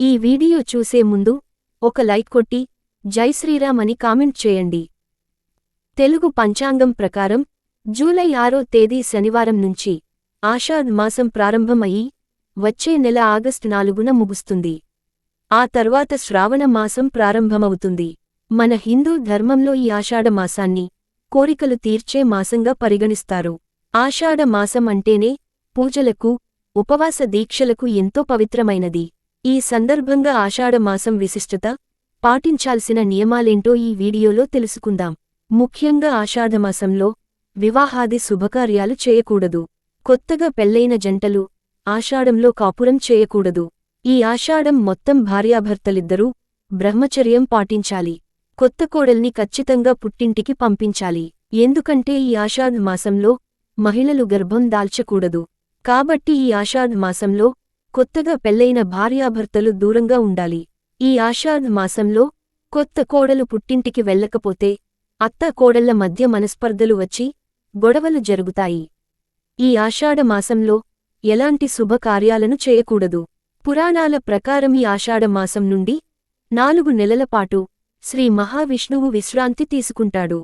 ఈ వీడియో చూసే ముందు ఒక లైక్ కొట్టి జై శ్రీరామ్ అని కామెంట్ చేయండి. తెలుగు పంచాంగం ప్రకారం జూలై 6వ తేదీ శనివారం నుంచి ఆషాఢ్ మాసం ప్రారంభం అయి వచ్చే నెల ఆగస్టు 4న ముగుస్తుంది. ఆ తర్వాత శ్రావణ మాసం ప్రారంభమవుతుంది. మన హిందూ ధర్మంలో ఈ ఆషాఢ మాసాన్ని కోరికలు తీర్చే మాసంగా పరిగణిస్తారు. ఆషాఢ మాసం అంటేనే పూజలకు, ఉపవాస దీక్షలకు ఎంతో పవిత్రమైనది. ఈ సందర్భంగా ఆషాఢ మాసం విశిష్టత, పాటించాల్సిన నియమాలేంటో ఈ వీడియోలో తెలుసుకుందాం. ముఖ్యంగా ఆషాఢమాసంలో వివాహాది శుభకార్యాలు చేయకూడదు. కొత్తగా పెళ్లైన జంటలు ఆషాఢంలో కాపురం చేయకూడదు. ఈ ఆషాఢం మొత్తం భార్యాభర్తలిద్దరూ బ్రహ్మచర్యం పాటించాలి. కొత్త కోడల్ని ఖచ్చితంగా పుట్టింటికి పంపించాలి. ఎందుకంటే ఈ ఆషాఢ మాసంలో మహిళలు గర్భం దాల్చకూడదు. కాబట్టి ఈ ఆషాఢ మాసంలో కొత్తగా పెళ్లైన భార్యాభర్తలు దూరంగా ఉండాలి. ఈ ఆషాఢ మాసంలో కొత్త కోడలు పుట్టింటికి వెళ్ళకపోతే అత్త కోడళ్ల మధ్య మనస్పర్ధలు వచ్చి గొడవలు జరుగుతాయి. ఈ ఆషాఢ మాసంలో ఎలాంటి శుభకార్యాలను చేయకూడదు. పురాణాల ప్రకారం ఈ ఆషాఢ మాసం నుండి 4 నెలల పాటు శ్రీ మహావిష్ణువు విశ్రాంతి తీసుకుంటాడు.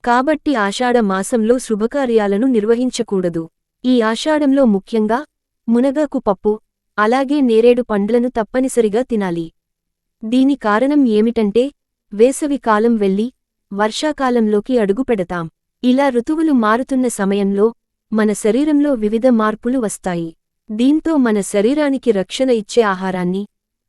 కాబట్టి ఆషాఢ మాసంలో శుభకార్యాలను నిర్వహించకూడదు. ఈ ఆషాఢంలో ముఖ్యంగా మునగాకు పప్పు, అలాగే నేరేడు పండ్లను తప్పనిసరిగా తినాలి. దీని కారణం ఏమిటంటే వేసవి కాలం వెళ్లి వర్షాకాలంలోకి అడుగుపెడతాం. ఇలా ఋతువులు మారుతున్న సమయంలో మన శరీరంలో వివిధ మార్పులు వస్తాయి. దీంతో మన శరీరానికి రక్షణ ఇచ్చే ఆహారాన్ని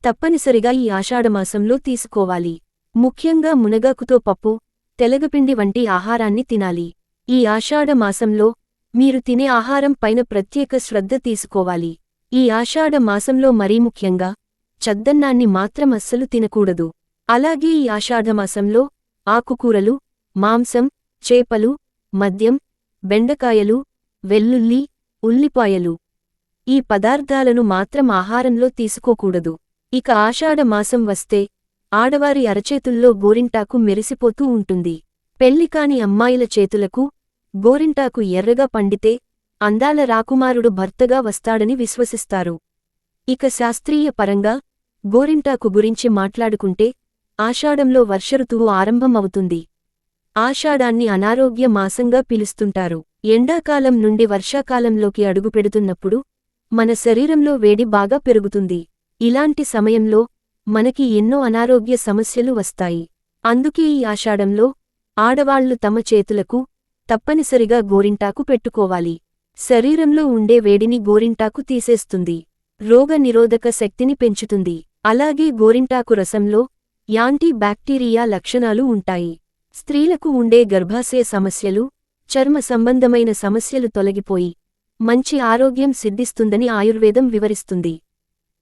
తప్పనిసరిగా ఈ ఆషాఢమాసంలో తీసుకోవాలి. ముఖ్యంగా మునగాకుతో పప్పు, తెలగపిండి వంటి ఆహారాన్ని తినాలి. ఈ ఆషాఢ మాసంలో మీరు తినే ఆహారం పైన ప్రత్యేక శ్రద్ధ తీసుకోవాలి. ఈ ఆషాఢ మాసంలో మరీ ముఖ్యంగా చద్దన్నాన్ని మాత్రం అస్సలు తినకూడదు. అలాగే ఈ ఆషాఢమాసంలో ఆకుకూరలు, మాంసం, చేపలు, మద్యం, బెండకాయలు, వెల్లుల్లి, ఉల్లిపాయలు ఈ పదార్థాలను మాత్రం ఆహారంలో తీసుకోకూడదు. ఇక ఆషాఢ మాసం వస్తే ఆడవారి అరచేతుల్లో గోరింటాకు మెరిసిపోతూ ఉంటుంది. పెళ్లికాని అమ్మాయిల చేతులకు గోరింటాకు ఎర్రగా పండితే అందాల రాకుమారుడు భర్తగా వస్తాడని విశ్వసిస్తారు. ఇక శాస్త్రీయ పరంగా గోరింటాకు గురించి మాట్లాడుకుంటే ఆషాఢంలో వర్షఋతువు ఆరంభమవుతుంది. ఆషాఢాన్ని అనారోగ్య మాసంగా పిలుస్తుంటారు. ఎండాకాలం నుండి వర్షాకాలంలోకి అడుగుపెడుతున్నప్పుడు మన శరీరంలో వేడి బాగా పెరుగుతుంది. ఇలాంటి సమయంలో మనకి ఎన్నో అనారోగ్య సమస్యలు వస్తాయి. అందుకే ఈ ఆషాఢంలో ఆడవాళ్లు తమ చేతులకు తప్పనిసరిగా గోరింటాకు పెట్టుకోవాలి. శరీరంలో ఉండే వేడిని గోరింటాకు తీసేస్తుంది. రోగ నిరోధక శక్తిని పెంచుతుంది. అలాగే గోరింటాకు రసంలో యాంటీ బ్యాక్టీరియా లక్షణాలు ఉంటాయి. స్త్రీలకు ఉండే గర్భాశయ సమస్యలు, చర్మ సంబంధమైన సమస్యలు తొలగిపోయి మంచి ఆరోగ్యం సిద్ధిస్తుందని ఆయుర్వేదం వివరిస్తుంది.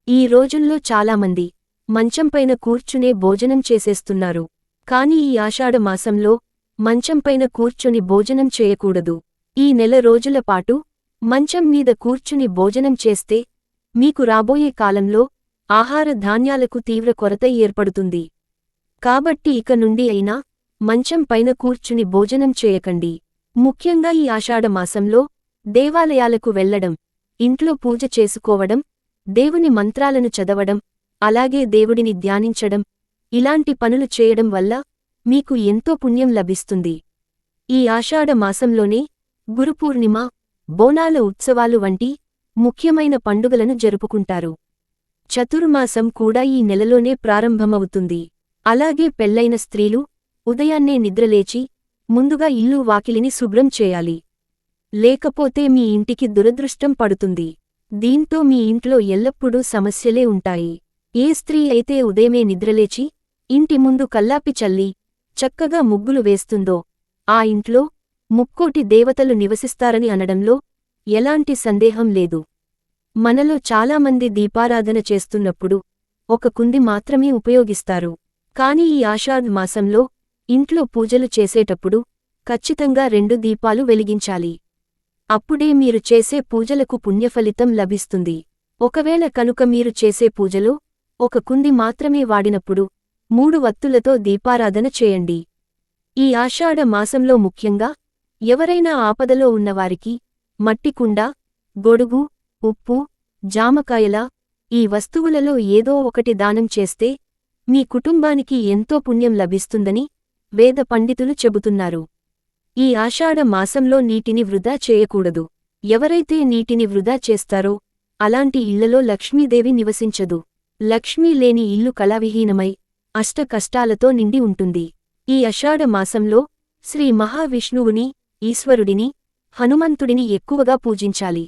ఈ రోజుల్లో చాలామంది మంచంపైన కూర్చునే భోజనం చేసేస్తున్నారు. కాని ఈ ఆషాఢ మాసంలో మంచంపైన కూర్చుని భోజనం చేయకూడదు. ఈ నెల రోజుల పాటు మంచం మీద కూర్చుని భోజనం చేస్తే మీకు రాబోయే కాలంలో ఆహార ధాన్యాలకు తీవ్ర కొరత ఏర్పడుతుంది. కాబట్టి ఇక నుండి అయినా మంచం పైన కూర్చుని భోజనం చేయకండి. ముఖ్యంగా ఈ ఆషాఢ మాసంలో దేవాలయాలకు వెళ్లడం, ఇంట్లో పూజ చేసుకోవడం, దేవుని మంత్రాలను చదవడం, అలాగే దేవుడిని ధ్యానించడం ఇలాంటి పనులు చేయడం వల్ల మీకు ఎంతో పుణ్యం లభిస్తుంది. ఈ ఆషాఢ మాసంలోనే గురుపూర్ణిమ, బోనాల ఉత్సవాలు వంటి ముఖ్యమైన పండుగలను జరుపుకుంటారు. చతుర్మాసం కూడా ఈ నెలలోనే ప్రారంభమవుతుంది. అలాగే పెళ్లైన స్త్రీలు ఉదయాన్నే నిద్రలేచి ముందుగా ఇల్లు వాకిలిని శుభ్రం చేయాలి. లేకపోతే మీ ఇంటికి దురదృష్టం పడుతుంది. దీంతో మీ ఇంట్లో ఎల్లప్పుడూ సమస్యలే ఉంటాయి. ఏ స్త్రీ అయితే ఉదయమే నిద్రలేచి ఇంటి ముందు కల్లాపి చల్లి చక్కగా ముగ్గులు వేస్తుందో ఆ ఇంట్లో ముక్కోటి దేవతలు నివసిస్తారని అనడంలో ఎలాంటి సందేహం లేదు. మనలో చాలామంది దీపారాధన చేస్తున్నప్పుడు ఒక కుంది మాత్రమే ఉపయోగిస్తారు. కాని ఈ ఆషాఢ మాసంలో ఇంట్లో పూజలు చేసేటప్పుడు ఖచ్చితంగా 2 దీపాలు వెలిగించాలి. అప్పుడే మీరు చేసే పూజలకు పుణ్యఫలితం లభిస్తుంది. ఒకవేళ కనుక మీరు చేసే పూజలో ఒక కుంది మాత్రమే వాడినప్పుడు 3 వత్తులతో దీపారాధన చేయండి. ఈ ఆషాఢ మాసంలో ముఖ్యంగా ఎవరైనా ఆపదలో ఉన్నవారికి మట్టి కుండ, గొడుగు, ఉప్పు, జామకాయల, ఈ వస్తువులలో ఏదో ఒకటి దానం చేస్తే మీ కుటుంబానికి ఎంతో పుణ్యం లభిస్తుందని వేద పండితులు చెబుతున్నారు. ఈ ఆషాఢ మాసంలో నీటిని వృధా చేయకూడదు. ఎవరైతే నీటిని వృధా చేస్తారో అలాంటి ఇళ్లలో లక్ష్మీదేవి నివసించదు. లక్ష్మీ లేని ఇల్లు కళావిహీనమై అష్ట కష్టాలతో నిండి ఉంటుంది. ఈ ఆషాఢ మాసంలో శ్రీ మహావిష్ణువుని, ఈశ్వరుడిని, హనుమంతుడిని ఎక్కువగా పూజించాలి.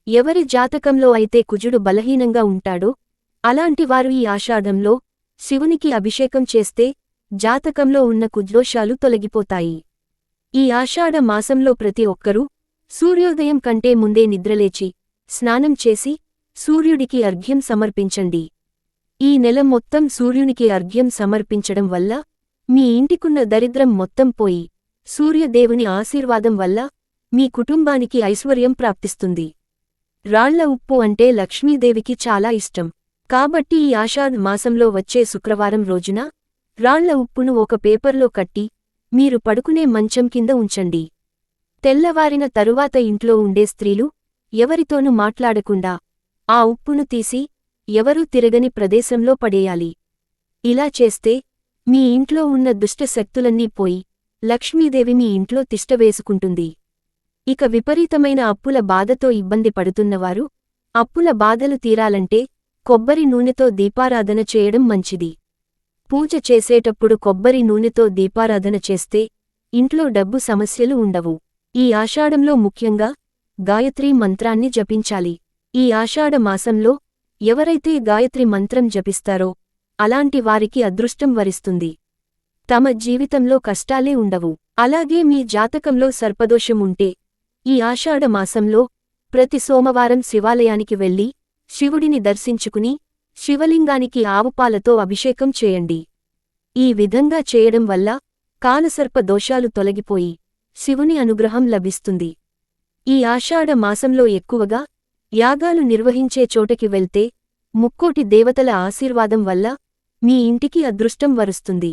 ఎవరి జాతకంలో అయితే కుజుడు బలహీనంగా ఉంటాడో అలాంటి వారు ఈ ఆషాఢంలో శివునికి అభిషేకం చేస్తే జాతకంలో ఉన్న కుజదోషాలు తొలగిపోతాయి. ఈ ఆషాఢ మాసంలో ప్రతి ఒక్కరూ సూర్యోదయం కంటే ముందే నిద్రలేచి స్నానం చేసి సూర్యుడికి అర్ఘ్యం సమర్పించండి. ఈ నెల మొత్తం సూర్యునికి అర్ఘ్యం సమర్పించడం వల్ల మీ ఇంటికున్న దరిద్రం మొత్తం పోయి సూర్యదేవుని ఆశీర్వాదం వల్ల మీ కుటుంబానికి ఐశ్వర్యం ప్రాప్తిస్తుంది. రాళ్ల ఉప్పు అంటే లక్ష్మీదేవికి చాలా ఇష్టం. కాబట్టి ఈ ఆషాఢ్ మాసంలో వచ్చే శుక్రవారం రోజున రాళ్ల ఉప్పును ఒక పేపర్లో కట్టి మీరు పడుకునే మంచం కింద ఉంచండి. తెల్లవారిన తరువాత ఇంట్లో ఉండే స్త్రీలు ఎవరితోనూ మాట్లాడకుండా ఆ ఉప్పును తీసి ఎవరూ తిరగని ప్రదేశంలో పడేయాలి. ఇలా చేస్తే మీ ఇంట్లో ఉన్న దుష్ట శక్తులన్నీ పోయి లక్ష్మీదేవి మీ ఇంట్లో తిష్టవేసుకుంటుంది. ఇక విపరీతమైన అప్పుల బాధతో ఇబ్బంది పడుతున్నవారు అప్పుల బాధలు తీరాలంటే కొబ్బరి నూనెతో దీపారాధన చేయడం మంచిది. పూజ చేసేటప్పుడు కొబ్బరి నూనెతో దీపారాధన చేస్తే ఇంట్లో డబ్బు సమస్యలు ఉండవు. ఈ ఆషాఢంలో ముఖ్యంగా గాయత్రీ మంత్రాన్ని జపించాలి. ఈ ఆషాఢ మాసంలో ఎవరైతే గాయత్రి మంత్రం జపిస్తారో అలాంటి వారికి అదృష్టం వరిస్తుంది. తమ జీవితంలో కష్టాలే ఉండవు. అలాగే మీ జాతకంలో సర్పదోషం ఉంటే ఈ ఆషాఢ మాసంలో ప్రతి సోమవారం శివాలయానికి వెళ్లి శివుడిని దర్శించుకుని శివలింగానికి ఆవుపాలతో అభిషేకం చేయండి. ఈ విధంగా చేయడం వల్ల కాలసర్ప దోషాలు తొలగిపోయి శివుని అనుగ్రహం లభిస్తుంది. ఈ ఆషాఢ మాసంలో ఎక్కువగా యాగాలు నిర్వహించే చోటకి వెళ్తే ముక్కోటి దేవతల ఆశీర్వాదం వల్ల మీ ఇంటికి అదృష్టం వరుస్తుంది.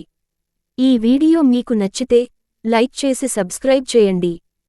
ఈ వీడియో మీకు నచ్చితే లైక్ చేసి సబ్స్క్రైబ్ చేయండి.